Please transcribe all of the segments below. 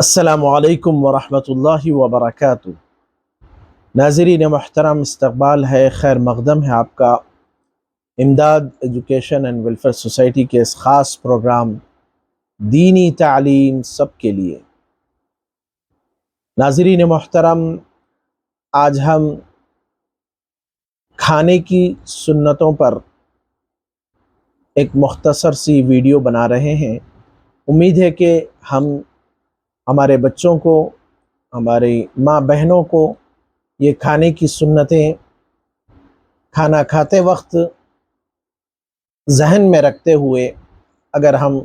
السلام علیکم ورحمۃ اللہ وبرکاتہ۔ ناظرین محترم، استقبال ہے، خیر مقدم ہے آپ کا امداد ایجوکیشن اینڈ ویلفیئر سوسائٹی کے اس خاص پروگرام دینی تعلیم سب کے لیے۔ ناظرین محترم، آج ہم کھانے کی سنتوں پر ایک مختصر سی ویڈیو بنا رہے ہیں۔ امید ہے کہ ہم ہمارے بچوں کو، ہماری ماں بہنوں کو یہ کھانے کی سنتیں کھانا کھاتے وقت ذہن میں رکھتے ہوئے اگر ہم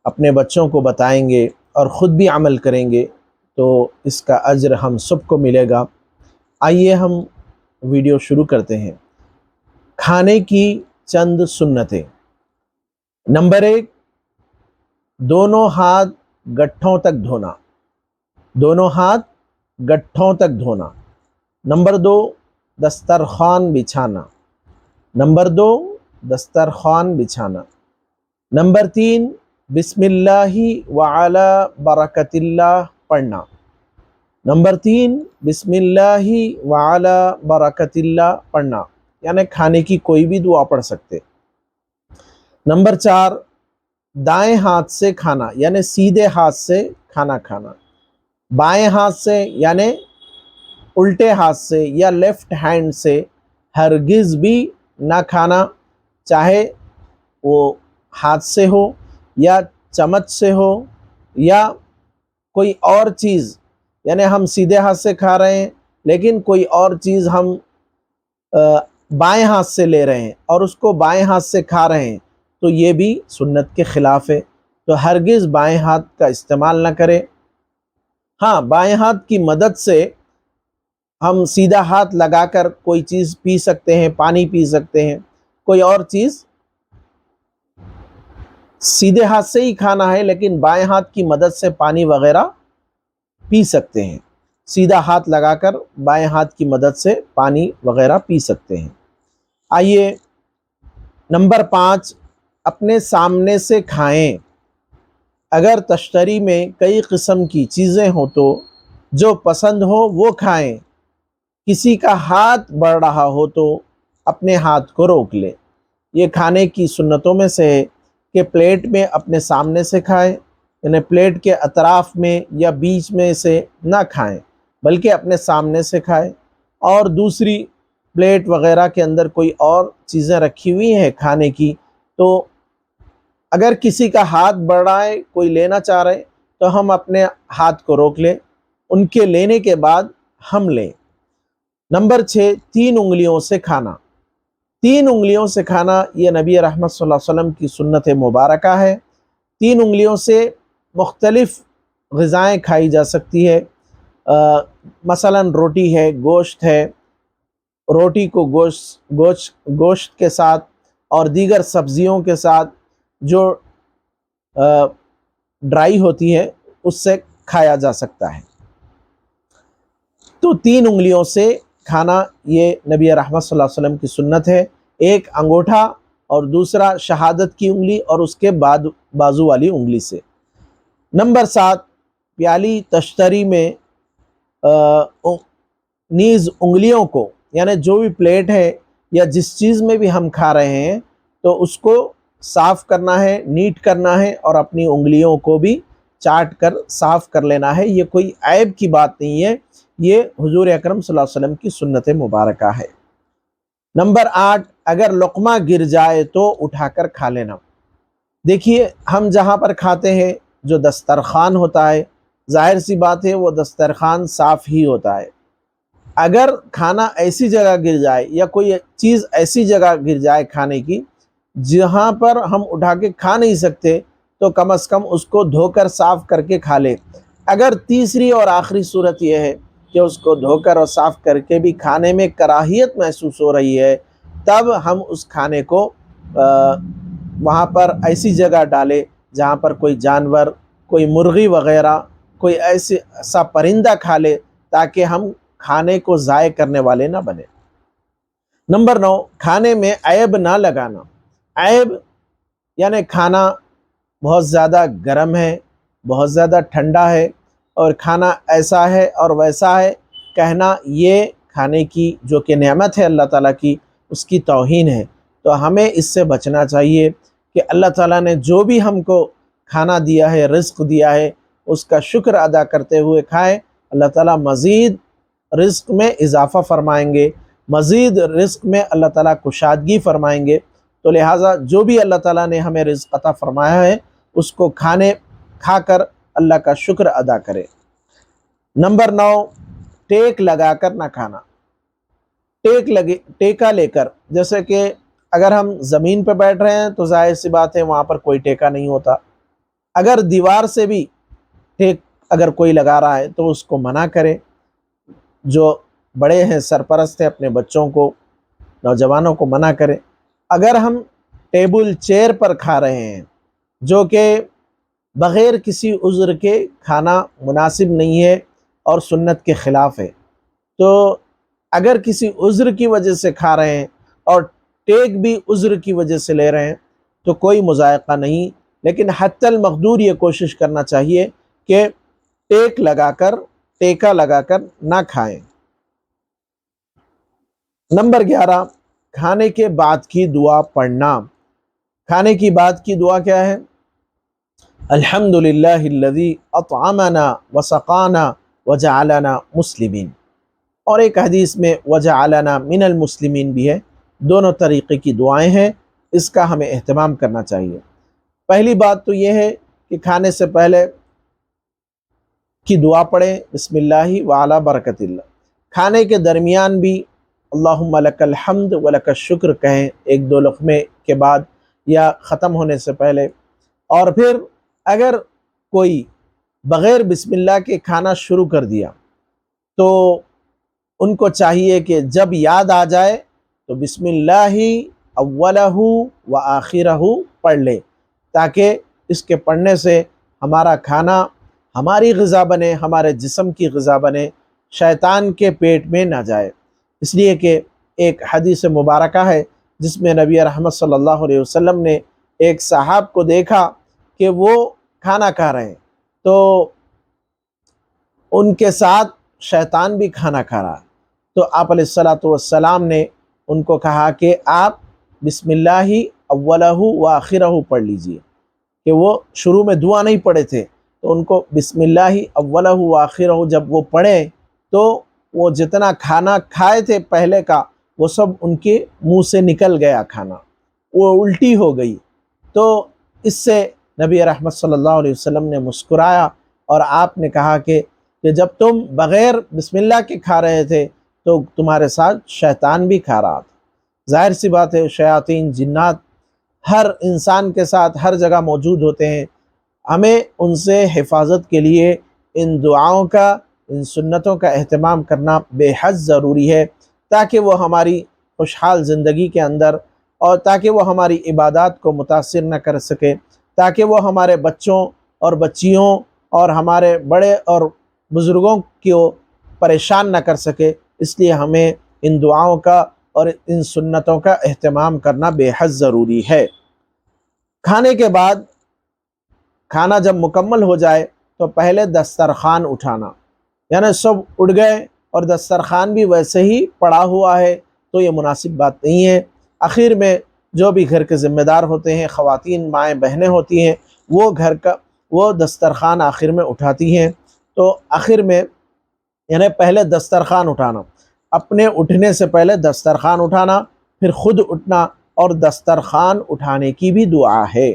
اپنے بچوں کو بتائیں گے اور خود بھی عمل کریں گے تو اس کا اجر ہم سب کو ملے گا۔ آئیے ہم ویڈیو شروع کرتے ہیں۔ کھانے کی چند سنتیں۔ نمبر 1، دونوں ہاتھ گٹھوں تک دھونا۔ دونوں ہاتھ گٹھوں تک دھونا۔ نمبر 2، دسترخوان بچھانا۔ نمبر 2، دسترخوان بچھانا۔ نمبر 3، بسم اللہ وعلی برکت اللہ پڑھنا۔ نمبر 3، بسم اللہ وعلی برکت اللہ پڑھنا، یعنی کھانے کی کوئی بھی دعا پڑھ سکتے۔ نمبر 4، دائیں ہاتھ سے کھانا، یعنی سیدھے ہاتھ سے کھانا کھانا۔ بائیں ہاتھ سے یعنی الٹے ہاتھ سے یا لیفٹ ہینڈ سے ہرگز بھی نہ کھانا، چاہے وہ ہاتھ سے ہو یا چمچ سے ہو یا کوئی اور چیز، یعنی ہم سیدھے ہاتھ سے کھا رہے ہیں لیکن کوئی اور چیز ہم بائیں ہاتھ سے لے رہے ہیں اور اس کو بائیں ہاتھ سے کھا رہے ہیں تو یہ بھی سنت کے خلاف ہے، تو ہرگز بائیں ہاتھ کا استعمال نہ کرے۔ ہاں، بائیں ہاتھ کی مدد سے ہم سیدھا ہاتھ لگا کر کوئی چیز پی سکتے ہیں، پانی پی سکتے ہیں، کوئی اور چیز سیدھے ہاتھ سے ہی کھانا ہے لیکن بائیں ہاتھ کی مدد سے پانی وغیرہ پی سکتے ہیں، سیدھا ہاتھ لگا کر بائیں ہاتھ کی مدد سے پانی وغیرہ پی سکتے ہیں۔ آئیے نمبر 5، اپنے سامنے سے کھائیں۔ اگر تشتری میں کئی قسم کی چیزیں ہوں تو جو پسند ہو وہ کھائیں۔ کسی کا ہاتھ بڑھ رہا ہو تو اپنے ہاتھ کو روک لے۔ یہ کھانے کی سنتوں میں سے ہے کہ پلیٹ میں اپنے سامنے سے کھائیں، یعنی پلیٹ کے اطراف میں یا بیچ میں سے نہ کھائیں بلکہ اپنے سامنے سے کھائیں۔ اور دوسری پلیٹ وغیرہ کے اندر کوئی اور چیزیں رکھی ہوئی ہیں کھانے کی، تو اگر کسی کا ہاتھ بڑھ رہا ہے، کوئی لینا چاہ رہے تو ہم اپنے ہاتھ کو روک لیں، ان کے لینے کے بعد ہم لیں۔ نمبر 6، 3 انگلیوں سے کھانا۔ 3 انگلیوں سے کھانا یہ نبی رحمت صلی اللہ علیہ وسلم کی سنت مبارکہ ہے۔ 3 انگلیوں سے مختلف غذائیں کھائی جا سکتی ہے، مثلا روٹی ہے، گوشت ہے، روٹی کو گوشت کے ساتھ اور دیگر سبزیوں کے ساتھ جو ڈرائی ہوتی ہے اس سے کھایا جا سکتا ہے۔ تو 3 انگلیوں سے کھانا یہ نبی رحمت صلی اللہ علیہ وسلم کی سنت ہے، ایک انگوٹھا اور دوسرا شہادت کی انگلی اور اس کے بعد بازو والی انگلی سے۔ نمبر 7، پیالی تشتری میں نیز انگلیوں کو، یعنی جو بھی پلیٹ ہے یا جس چیز میں بھی ہم کھا رہے ہیں تو اس کو صاف کرنا ہے، نیٹ کرنا ہے اور اپنی انگلیوں کو بھی چاٹ کر صاف کر لینا ہے۔ یہ کوئی عیب کی بات نہیں ہے، یہ حضور اکرم صلی اللہ علیہ وسلم کی سنت مبارکہ ہے۔ نمبر 8، اگر لقمہ گر جائے تو اٹھا کر کھا لینا۔ دیکھیے، ہم جہاں پر کھاتے ہیں جو دسترخوان ہوتا ہے، ظاہر سی بات ہے وہ دسترخوان صاف ہی ہوتا ہے۔ اگر کھانا ایسی جگہ گر جائے یا کوئی چیز ایسی جگہ گر جائے کھانے کی جہاں پر ہم اٹھا کے کھا نہیں سکتے تو کم از کم اس کو دھو کر صاف کر کے کھا لے۔ اگر تیسری اور آخری صورت یہ ہے کہ اس کو دھو کر اور صاف کر کے بھی کھانے میں کراہیت محسوس ہو رہی ہے، تب ہم اس کھانے کو وہاں پر ایسی جگہ ڈالے جہاں پر کوئی جانور، کوئی مرغی وغیرہ، کوئی ایسا پرندہ کھا لے تاکہ ہم کھانے کو ضائع کرنے والے نہ بنے۔ نمبر 9، کھانے میں عیب نہ لگانا۔ عیب یعنی کھانا بہت زیادہ گرم ہے، بہت زیادہ ٹھنڈا ہے اور کھانا ایسا ہے اور ویسا ہے کہنا، یہ کھانے کی جو کہ نعمت ہے اللہ تعالیٰ کی، اس کی توہین ہے۔ تو ہمیں اس سے بچنا چاہیے کہ اللہ تعالیٰ نے جو بھی ہم کو کھانا دیا ہے، رزق دیا ہے، اس کا شکر ادا کرتے ہوئے کھائیں۔ اللہ تعالیٰ مزید رزق میں اضافہ فرمائیں گے، مزید رزق میں اللہ تعالیٰ کشادگی فرمائیں گے۔ تو لہٰذا جو بھی اللہ تعالیٰ نے ہمیں رزق عطا فرمایا ہے، اس کو کھا کر اللہ کا شکر ادا کرے۔ نمبر 9، ٹیک لگا کر نہ کھانا۔ ٹیکا لے کر، جیسے کہ اگر ہم زمین پہ بیٹھ رہے ہیں تو ظاہر سی بات ہے وہاں پر کوئی ٹیکا نہیں ہوتا۔ اگر دیوار سے بھی ٹیک اگر کوئی لگا رہا ہے تو اس کو منع کرے۔ جو بڑے ہیں، سرپرست ہیں، اپنے بچوں کو، نوجوانوں کو منع کرے۔ اگر ہم ٹیبل چیئر پر کھا رہے ہیں جو کہ بغیر کسی عذر کے کھانا مناسب نہیں ہے اور سنت کے خلاف ہے، تو اگر کسی عذر کی وجہ سے کھا رہے ہیں اور ٹیک بھی عذر کی وجہ سے لے رہے ہیں تو کوئی مذائقہ نہیں، لیکن حتی المقدور یہ کوشش کرنا چاہیے کہ ٹیکا لگا کر نہ کھائیں۔ نمبر 11، کھانے کے بعد کی دعا پڑھنا۔ کھانے کی بعد کی دعا کیا ہے؟ الحمدللہ الذی اطعمنا وسقانا وجعلنا مسلمین، اور ایک حدیث میں وجعلنا من المسلمین بھی ہے۔ دونوں طریقے کی دعائیں ہیں، اس کا ہمیں اہتمام کرنا چاہیے۔ پہلی بات تو یہ ہے کہ کھانے سے پہلے کی دعا پڑھیں، بسم اللہ وعلی برکت اللہ۔ کھانے کے درمیان بھی اللہم لک الحمد ولک الشکر کہیں، ایک دو لقمے کے بعد یا ختم ہونے سے پہلے۔ اور پھر اگر کوئی بغیر بسم اللہ کے کھانا شروع کر دیا تو ان کو چاہیے کہ جب یاد آ جائے تو بسم اللہ اولہ و آخرہ پڑھ لے، تاکہ اس کے پڑھنے سے ہمارا کھانا ہماری غذا بنے، ہمارے جسم کی غذا بنے، شیطان کے پیٹ میں نہ جائے۔ اس لیے کہ ایک حدیث مبارکہ ہے جس میں نبی رحمت صلی اللہ علیہ وسلم نے ایک صحاب کو دیکھا کہ وہ کھانا کھا رہے ہیں، تو ان کے ساتھ شیطان بھی کھانا کھا رہا، تو آپ علیہ الصلاۃ والسلام نے ان کو کہا کہ آپ بسم اللہ اولہ و آخرہ پڑھ لیجئے، کہ وہ شروع میں دعا نہیں پڑھے تھے، تو ان کو بسم اللہ اولہ و آخرہ جب وہ پڑھے تو وہ جتنا کھانا کھائے تھے پہلے کا وہ سب ان کے منہ سے نکل گیا، کھانا وہ الٹی ہو گئی۔ تو اس سے نبی رحمت صلی اللہ علیہ وسلم نے مسکرایا اور آپ نے کہا کہ جب تم بغیر بسم اللہ کے کھا رہے تھے تو تمہارے ساتھ شیطان بھی کھا رہا تھا۔ ظاہر سی بات ہے شیاطین، جنات ہر انسان کے ساتھ ہر جگہ موجود ہوتے ہیں، ہمیں ان سے حفاظت کے لیے ان دعاؤں کا، ان سنتوں کا اہتمام کرنا بے حد ضروری ہے، تاکہ وہ ہماری خوشحال زندگی کے اندر، اور تاکہ وہ ہماری عبادات کو متاثر نہ کر سکے، تاکہ وہ ہمارے بچوں اور بچیوں اور ہمارے بڑے اور بزرگوں کو پریشان نہ کر سکے۔ اس لیے ہمیں ان دعاؤں کا اور ان سنتوں کا اہتمام کرنا بے حد ضروری ہے۔ کھانے کے بعد، کھانا جب مکمل ہو جائے تو پہلے دسترخوان اٹھانا، یعنی سب اٹھ گئے اور دسترخوان بھی ویسے ہی پڑا ہوا ہے تو یہ مناسب بات نہیں ہے۔ آخر میں جو بھی گھر کے ذمہ دار ہوتے ہیں، خواتین، مائیں، بہنیں ہوتی ہیں، وہ دسترخوان آخر میں اٹھاتی ہیں۔ تو آخر میں یعنی پہلے دسترخوان اٹھانا، اپنے اٹھنے سے پہلے دسترخوان اٹھانا، پھر خود اٹھنا، اور دسترخوان اٹھانے کی بھی دعا ہے۔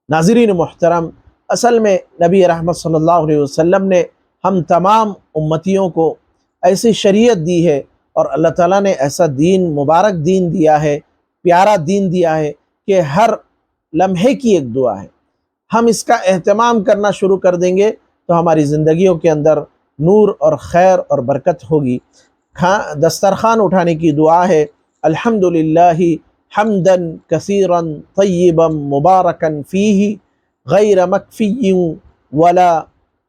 ناظرین محترم، اصل میں نبی رحمت صلی اللہ علیہ وسلم نے ہم تمام امتیوں کو ایسی شریعت دی ہے، اور اللہ تعالیٰ نے ایسا دین، مبارک دین دیا ہے، پیارا دین دیا ہے کہ ہر لمحے کی ایک دعا ہے۔ ہم اس کا اہتمام کرنا شروع کر دیں گے تو ہماری زندگیوں کے اندر نور اور خیر اور برکت ہوگی۔ دسترخوان اٹھانے کی دعا ہے الحمدللہ حمدا کثیرا طیبا مبارکا فیہ غیر مکفی ولا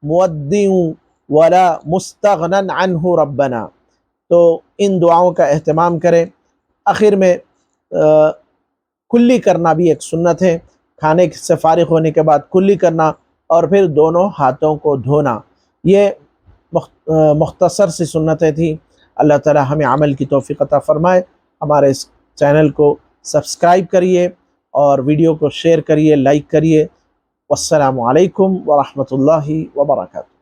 مودع ولا مستغنا عنہ ربنا۔ تو ان دعاؤں کا اہتمام کریں۔ آخر میں کلی کرنا بھی ایک سنت ہے، کھانے سے فارغ ہونے کے بعد کلی کرنا، اور پھر دونوں ہاتھوں کو دھونا۔ یہ مختصر سی سنتیں تھیں۔ اللہ تعالی ہمیں عمل کی توفیق عطا فرمائے۔ ہمارے اس چینل کو سبسکرائب کریے اور ویڈیو کو شیئر کریے، لائک کریے۔ والسلام علیکم ورحمۃ اللہ وبرکاتہ۔